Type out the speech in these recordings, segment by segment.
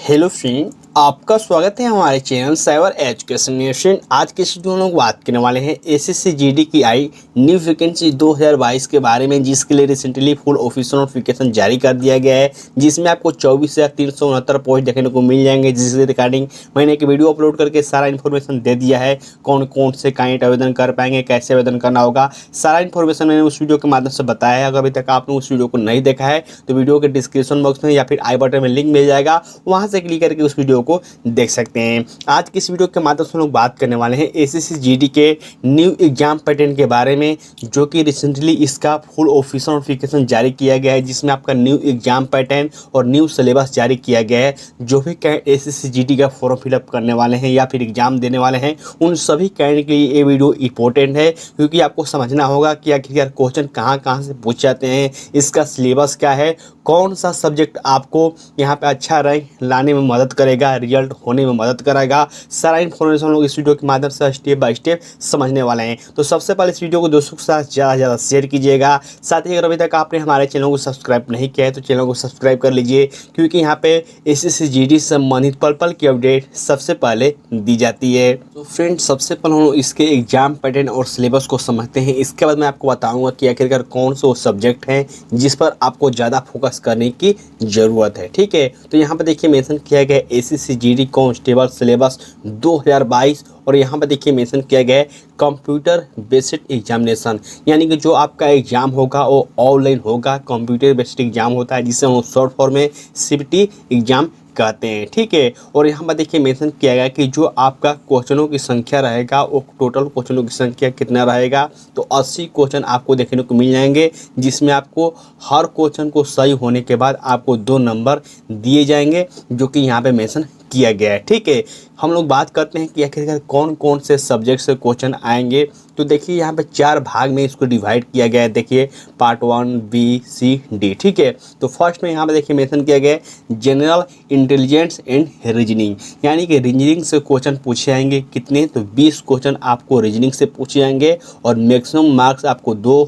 Hello friend, आपका स्वागत है हमारे चैनल साइबर एजुकेशन में। फ्रेंड, आज के वीडियो में हम लोग बात करने वाले हैं एसएससी जीडी की आई न्यू वैकेंसी 2022 के बारे में, जिसके लिए रिसेंटली फुल ऑफिशियल नोटिफिकेशन जारी कर दिया गया है, जिसमें आपको 24,369 पोस्ट देखने को मिल जाएंगे। जिसके रिगार्डिंग मैंने एक वीडियो अपलोड करके सारा इन्फॉर्मेशन दे दिया है, कौन कौन से कैंडिडेट आवेदन कर पाएंगे, कैसे आवेदन करना होगा, सारा इन्फॉर्मेशन मैंने उस वीडियो के माध्यम से बताया है। अगर अभी तक आपने उस वीडियो को नहीं देखा है तो वीडियो के डिस्क्रिप्शन बॉक्स में या फिर आई बटन में लिंक मिल जाएगा, वहाँ से क्लिक करके उस वीडियो को देख सकते हैं। आज की इस वीडियो के माध्यम से हम लोग बात करने वाले हैं एसएससी जीडी के न्यू एग्जाम पैटर्न के बारे में, जो कि रिसेंटली इसका फुल ऑफिशियल नोटिफिकेशन जारी किया गया है, जिसमें आपका न्यू एग्जाम पैटर्न और न्यू सिलेबस जारी किया गया है। जो भी कैंडिडेट एसएससी जीडी का फॉर्म फिलअप करने वाले हैं या फिर एग्जाम देने वाले हैं, उन सभी कैंडिडेट के लिए ये वीडियो इंपॉर्टेंट है, क्योंकि आपको समझना होगा कि आखिरकार क्वेश्चन कहाँ कहाँ से पूछ जाते हैं, इसका सिलेबस क्या है, कौन सा सब्जेक्ट आपको यहाँ पे अच्छा रैंक लाने में मदद करेगा, रिजल्ट होने में मदद करेगा। सारा इन्फॉर्मेशन हम लोग इस वीडियो के माध्यम से स्टेप बाय स्टेप समझने वाले हैं। तो सबसे पहले इस वीडियो को दोस्तों के साथ ज़्यादा से ज़्यादा शेयर कीजिएगा। साथ ही अगर अभी तक आपने हमारे चैनल को सब्सक्राइब नहीं किया है तो चैनल को सब्सक्राइब कर लीजिए, क्योंकि यहाँ पे एसएससी जीडी से संबंधित पल पल की अपडेट सबसे पहले दी जाती है। तो फ्रेंड, सबसे पहले हम इसके एग्जाम पैटर्न और सिलेबस को समझते हैं। इसके बाद मैं आपको बताऊँगा कि आखिरकार कौन से सब्जेक्ट हैं जिस पर आपको ज़्यादा फोकस करने की ज़रूरत है। ठीक है, तो यहाँ पर देखिए मेंशन किया गया है एसएससी जीडी कांस्टेबल सिलेबस 2022, और यहाँ पर देखिए मेंशन किया गया है कंप्यूटर बेस्ड एग्जामिनेशन, यानी कि जो आपका एग्जाम होगा वो ऑनलाइन होगा। कंप्यूटर बेस्ड एग्जाम होता है, जिसे हम शॉर्ट फॉर्म में सीबीटी एग्जाम कहते हैं। ठीक है, और यहाँ पर देखिए मेंशन किया गया कि जो आपका क्वेश्चनों की संख्या रहेगा, वो टोटल क्वेश्चनों की संख्या कितना रहेगा, तो 80 क्वेश्चन आपको देखने को मिल जाएंगे, जिसमें आपको हर क्वेश्चन को सही होने के बाद आपको 2 नंबर दिए जाएंगे, जो कि यहाँ पे मेंशन किया गया है। ठीक है, हम लोग बात करते हैं कि आखिरकार कौन कौन से सब्जेक्ट से क्वेश्चन आएंगे। तो देखिए यहाँ पे 4 भाग में इसको डिवाइड किया गया है। देखिए पार्ट 1, बी, सी, डी। ठीक है, तो फर्स्ट में यहाँ पे देखिए मेंशन किया गया है जनरल इंटेलिजेंस एंड रीजनिंग, यानी कि रीजनिंग से क्वेश्चन पूछे जाएंगे। कितने? तो 20 क्वेश्चन आपको रीजनिंग से पूछे जाएंगे, और मैक्सिमम मार्क्स आपको 2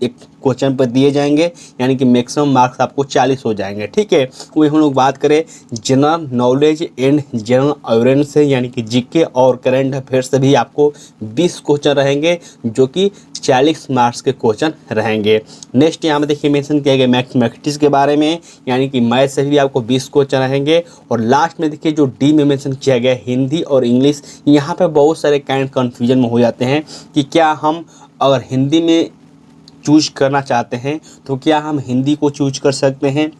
एक क्वेश्चन पर दिए जाएंगे, यानी कि मैक्सिमम मार्क्स आपको 40 हो जाएंगे। ठीक है, वही हम लोग बात करें general knowledge and general awareness से, यानी कि जीके और करंट अफेयर से भी आपको 20 क्वेश्चन रहेंगे, जो कि 40 मार्क्स के क्वेश्चन रहेंगे। नेक्स्ट यहाँ में देखिए मेंशन किया गया मैथमेटिक्स के बारे में, यानी कि मैथ से भी आपको 20 क्वेश्चन रहेंगे। और लास्ट में देखिए जो डी में मेंशन किया गया हिंदी और इंग्लिश, यहाँ पर बहुत सारे कैंडिडेट कन्फ्यूजन में हो जाते हैं कि क्या हम अगर हिंदी में चूज करना चाहते हैं तो क्या हम हिंदी को चूज कर सकते हैं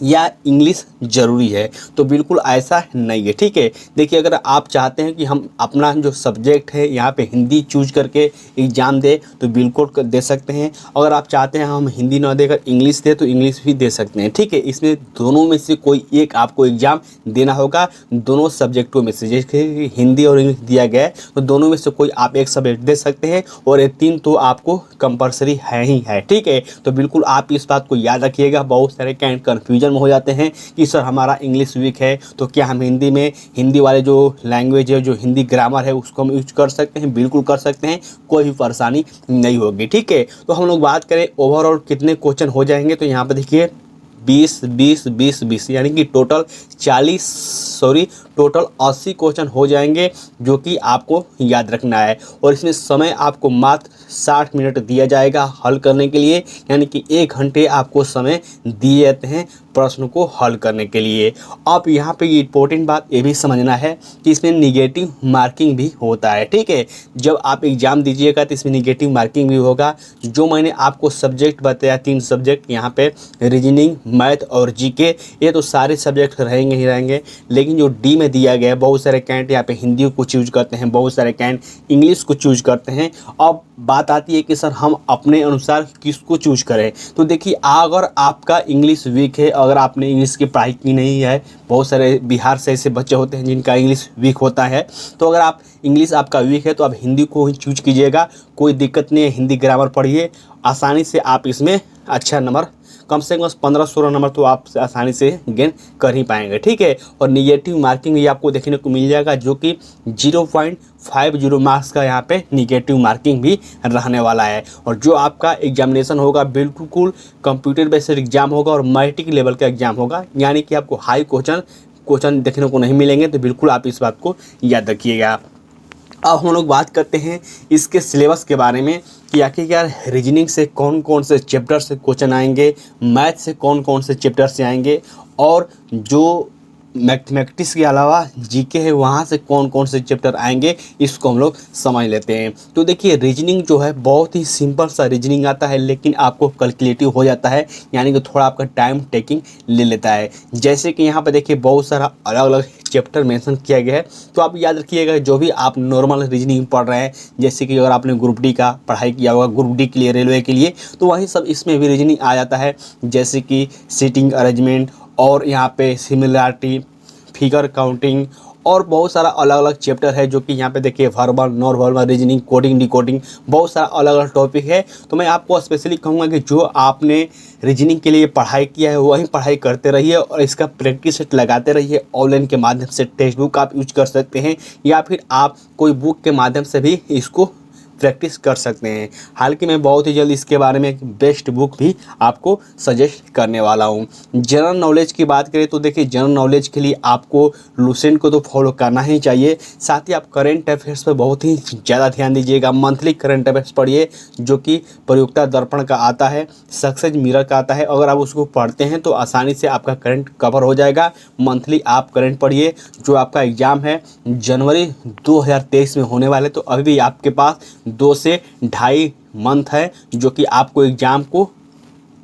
या इंग्लिश ज़रूरी है। तो बिल्कुल ऐसा नहीं है। ठीक है, देखिए अगर आप चाहते हैं कि हम अपना जो सब्जेक्ट है यहाँ पे हिंदी चूज करके एग्ज़ाम दे तो बिल्कुल दे सकते हैं। अगर आप चाहते हैं हम हिंदी ना देकर इंग्लिश दे तो इंग्लिश भी दे सकते हैं। ठीक है, इसमें दोनों में से कोई एक आपको एग्ज़ाम देना होगा, दोनों सब्जेक्टों में से। जैसे हिंदी और इंग्लिश दिया गया है तो दोनों में से कोई आप एक सब्जेक्ट दे सकते हैं, और ये 3 तो आपको कंपलसरी है ही है। ठीक है, तो बिल्कुल आप इस बात को याद रखिएगा। बहुत सारे कैंडिडेट कन्फ्यूजन में हो जाते हैं कि सर हमारा इंग्लिश वीक है तो क्या हम हिंदी में, हिंदी वाले जो लैंग्वेज है, जो हिंदी ग्रामर है, उसको हम यूज कर सकते हैं? बिल्कुल कर सकते हैं, कोई भी परेशानी नहीं होगी। ठीक है, तो हम लोग बात करें ओवरऑल कितने क्वेश्चन हो जाएंगे, तो यहाँ पर देखिए 20 20 20 20, यानी कि टोटल 80 क्वेश्चन हो जाएंगे, जो कि आपको याद रखना है। और इसमें समय आपको मात्र 60 मिनट दिया जाएगा हल करने के लिए, यानी कि 1 घंटे आपको समय दिए जाते हैं प्रश्न को हल करने के लिए। अब यहाँ पे इम्पोर्टेंट बात ये भी समझना है कि इसमें निगेटिव मार्किंग भी होता है। ठीक है, जब आप एग्ज़ाम दीजिएगा तो इसमें निगेटिव मार्किंग भी होगा। जो मैंने आपको सब्जेक्ट बताया, 3 सब्जेक्ट यहाँ पे रीजनिंग, मैथ और जीके, ये तो सारे सब्जेक्ट रहेंगे ही रहेंगे। लेकिन जो डी में दिया गया है, बहुत सारे कैंडिडेट यहाँ पे हिंदी को चूज करते हैं, बहुत सारे कैंडिडेट इंग्लिश को चूज करते हैं। अब बात आती है कि सर हम अपने अनुसार किसको चूज करें। तो देखिए अगर आपका इंग्लिश वीक है, अगर आपने इंग्लिश की पढ़ाई की नहीं है, बहुत सारे बिहार से ऐसे बच्चे होते हैं जिनका इंग्लिश वीक होता है, तो अगर आप इंग्लिश आपका वीक है तो आप हिंदी को ही चूज कीजिएगा, कोई दिक्कत नहीं है। हिंदी ग्रामर पढ़िए, आसानी से आप इसमें अच्छा नंबर, कम से कम 15-16 नंबर तो आप आसानी से गेन कर ही पाएंगे। ठीक है, और निगेटिव मार्किंग भी आपको देखने को मिल जाएगा, जो कि 0.50 मार्क्स का यहाँ पे निगेटिव मार्किंग भी रहने वाला है। और जो आपका एग्जामिनेशन होगा बिल्कुल कंप्यूटर बेस्ड एग्जाम होगा और मल्टी लेवल का एग्जाम होगा, यानी कि आपको हाई क्वेश्चन क्वेश्चन देखने को नहीं मिलेंगे, तो बिल्कुल आप इस बात को याद रखिएगा। अब हम लोग बात करते हैं इसके सिलेबस के बारे में कि आखिरकार रीजनिंग से कौन कौन से चैप्टर से क्वेश्चन आएंगे, मैथ से कौन कौन से चैप्टर से आएंगे, और जो मैथमेटिक्स के अलावा जीके है वहाँ से कौन कौन से चैप्टर आएंगे, इसको हम लोग समझ लेते हैं। तो देखिए रीजनिंग जो है बहुत ही सिंपल सा रीजनिंग आता है, लेकिन आपको कैलकुलेटिव हो जाता है, यानी कि थोड़ा आपका टाइम टेकिंग ले लेता है। जैसे कि यहाँ पर देखिए बहुत सारा अलग अलग चैप्टर मेंशन किया गया है, तो आप याद रखिएगा जो भी आप नॉर्मल रीजनिंग पढ़ रहे हैं, जैसे कि अगर आपने ग्रुप डी का पढ़ाई किया होगा, ग्रुप डी के लिए, रेलवे के लिए, तो वही सब इसमें भी रीजनिंग आ जाता है, जैसे कि सीटिंग अरेंजमेंट, और यहाँ पे सिमिलरिटी, फिगर काउंटिंग, और बहुत सारा अलग अलग चैप्टर है जो कि यहाँ पे देखिए verbal, non verbal reasoning, coding, decoding, बहुत सारा अलग अलग टॉपिक है। तो मैं आपको स्पेशली कहूँगा कि जो आपने रीजनिंग के लिए पढ़ाई किया है वही पढ़ाई करते रहिए, और इसका प्रैक्टिस सेट लगाते रहिए। ऑनलाइन के माध्यम से टेक्स्ट बुक आप यूज कर सकते हैं, या फिर आप कोई बुक के माध्यम से भी इसको प्रैक्टिस कर सकते हैं। हालांकि मैं बहुत ही जल्द इसके बारे में एक बेस्ट बुक भी आपको सजेस्ट करने वाला हूँ। जनरल नॉलेज की बात करें तो देखिए जनरल नॉलेज के लिए आपको लूसेंट को तो फॉलो करना ही चाहिए, साथ ही आप करेंट अफेयर्स पर बहुत ही ज़्यादा ध्यान दीजिएगा। मंथली करंट अफेयर्स पढ़िए, जो कि प्रयोक्ता दर्पण का आता है, सक्सेस मिरर का आता है। अगर आप उसको पढ़ते हैं तो आसानी से आपका करंट कवर हो जाएगा। मंथली आप करंट पढ़िए। जो आपका एग्ज़ाम है जनवरी 2023 में होने वाले, तो अभी भी आपके पास 2 से ढाई मंथ है, जो कि आपको एग्ज़ाम को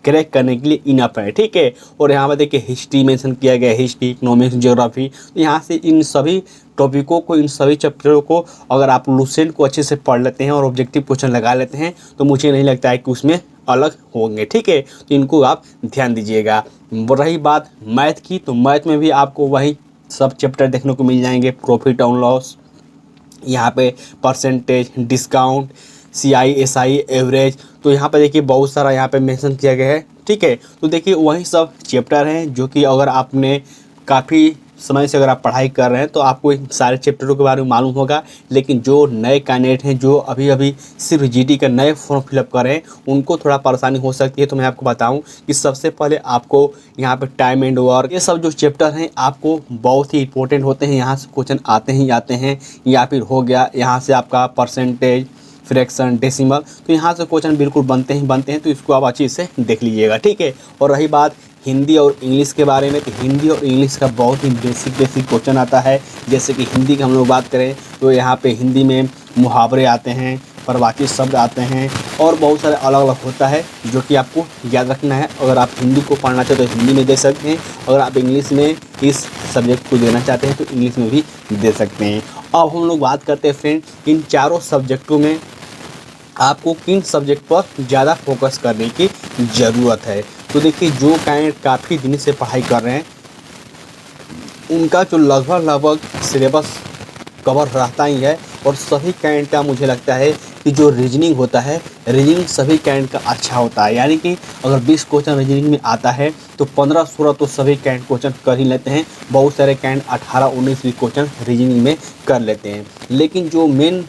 क्रैक करने के लिए इनफ है, ठीक है। और यहाँ पर देखिए हिस्ट्री मेंशन किया गया है, हिस्ट्री, इकोनॉमिक्स, ज्योग्राफी। तो यहाँ से इन सभी टॉपिकों को, इन सभी चैप्टरों को अगर आप लूसेंट को अच्छे से पढ़ लेते हैं और ऑब्जेक्टिव क्वेश्चन लगा लेते हैं, तो मुझे नहीं लगता है कि उसमें अलग होंगे, ठीक है। तो इनको आप ध्यान दीजिएगा। रही बात मैथ की, तो मैथ में भी आपको वही सब चैप्टर देखने को मिल जाएंगे। प्रॉफिट ऑन लॉस, यहाँ पे percentage, discount, CI SI, average. तो यहाँ पे देखिए बहुत सारा यहाँ पे मेंशन किया गया है, ठीक है। तो देखिए वही सब चैप्टर हैं जो कि अगर आपने काफ़ी समय से अगर आप पढ़ाई कर रहे हैं तो आपको इन सारे चैप्टरों के बारे में मालूम होगा। लेकिन जो नए कैंडिडेट हैं, जो अभी अभी सिर्फ GD का नए फॉर्म फिलअप कर रहे हैं, उनको थोड़ा परेशानी हो सकती है। तो मैं आपको बताऊं कि सबसे पहले आपको यहाँ पे टाइम एंड वर्क, ये सब जो चैप्टर हैं आपको बहुत ही इंपॉर्टेंट होते हैं। यहाँ से क्वेश्चन आते ही आते हैं। या फिर हो गया यहाँ से आपका परसेंटेज, फ्रैक्शन, डेसिमल, तो यहाँ से क्वेश्चन बिल्कुल बनते हैं। तो इसको आप अच्छे से देख लीजिएगा, ठीक है। और रही बात हिंदी और इंग्लिश के बारे में, तो हिंदी और इंग्लिश का बहुत ही बेसिक क्वेश्चन आता है। जैसे कि हिंदी की हम लोग बात करें तो यहाँ पे हिंदी में मुहावरे आते हैं, परिभाषित शब्द आते हैं, और बहुत सारे अलग अलग होता है जो कि आपको याद रखना है। अगर आप हिंदी को पढ़ना चाहते हो तो हिंदी में दे सकते हैं, अगर आप इंग्लिश में इस सब्जेक्ट को देना चाहते हैं तो इंग्लिश में भी दे सकते हैं। अब हम लोग बात करते हैं फ्रेंड, इन चारों सब्जेक्टों में आपको किन सब्जेक्ट पर ज़्यादा फोकस करने की ज़रूरत है। तो देखिए जो कैंडिडेट काफ़ी दिन से पढ़ाई कर रहे हैं, उनका जो लगभग सिलेबस कवर रहता ही है। और सभी कैंडिडेट का मुझे लगता है कि जो रीजनिंग होता है, रीजनिंग सभी कैंडिडेट का अच्छा होता है। यानी कि अगर 20 क्वेश्चन रीजनिंग में आता है तो 15-16 तो सभी कैंडिडेट क्वेश्चन कर ही लेते हैं। बहुत सारे कैंडिडेट 18-19 भी क्वेश्चन रीजनिंग में कर लेते हैं। लेकिन जो मेन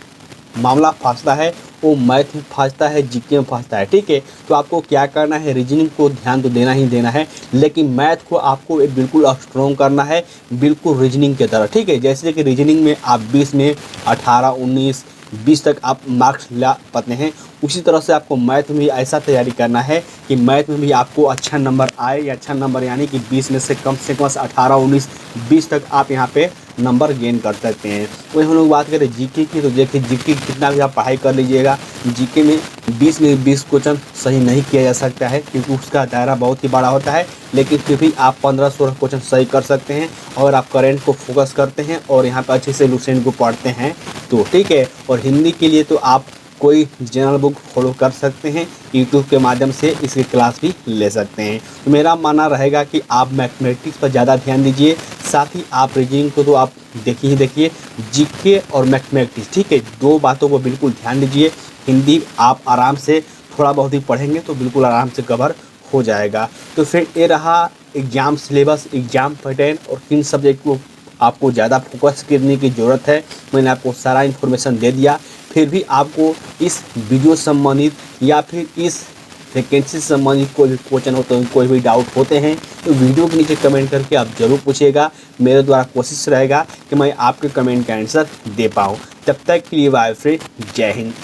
मामला फंसता है वो मैथ में फंसता है, जीके में फंसता है, ठीक है। तो आपको क्या करना है, रीजनिंग को ध्यान तो देना ही देना है, लेकिन मैथ को आपको बिल्कुल स्ट्रॉन्ग करना है, बिल्कुल रीजनिंग की तरह, ठीक है। जैसे कि रीजनिंग में आप 20 में 18-19 20 तक आप मार्क्स ला पाते हैं, उसी तरह से आपको मैथ में भी ऐसा तैयारी करना है कि मैथ में भी आपको अच्छा नंबर आए, या अच्छा नंबर यानी कि 20 में से कम 18-19 20 तक आप यहाँ पे नंबर गेन कर सकते हैं। वही हम लोग बात करें जीके की, तो देखिए जीके कितना भी आप पढ़ाई कर लीजिएगा, जीके में 20 में 20 क्वेश्चन सही नहीं किया जा सकता है, क्योंकि उसका दायरा बहुत ही बड़ा होता है। लेकिन फिर भी आप 15-16 क्वेश्चन सही कर सकते हैं अगर आप करेंट को फोकस करते हैं और यहाँ पर अच्छे से लूसेंट को पढ़ते हैं तो, ठीक है। और हिंदी के लिए तो आप कोई जनरल बुक फॉलो कर सकते हैं, यूट्यूब के माध्यम से इसकी क्लास भी ले सकते हैं। तो मेरा मानना रहेगा कि आप मैथमेटिक्स पर ज़्यादा ध्यान दीजिए, साथ ही आप रीजनिंग को तो आप देखिए, जीके और मैथमेटिक्स, ठीक है, 2 बातों को बिल्कुल ध्यान दीजिए। हिंदी आप आराम से थोड़ा बहुत ही पढ़ेंगे तो बिल्कुल आराम से कवर हो जाएगा। तो फिर ये रहा एग्ज़ाम सिलेबस, एग्ज़ाम पैटर्न और किन सब्जेक्ट को आपको ज़्यादा फोकस करने की ज़रूरत है। मैंने आपको सारा इन्फॉर्मेशन दे दिया। फिर भी आपको इस वीडियो संबंधित या फिर इस वैकेंसी से संबंधित कोई भी क्वेश्चन हो तो कोई भी डाउट होते हैं तो वीडियो के नीचे कमेंट करके आप ज़रूर पूछिएगा। मेरे द्वारा कोशिश रहेगा कि मैं आपके कमेंट का आंसर दे पाऊँ। तब तक के लिए बाय फ्रेंड, जय हिंद।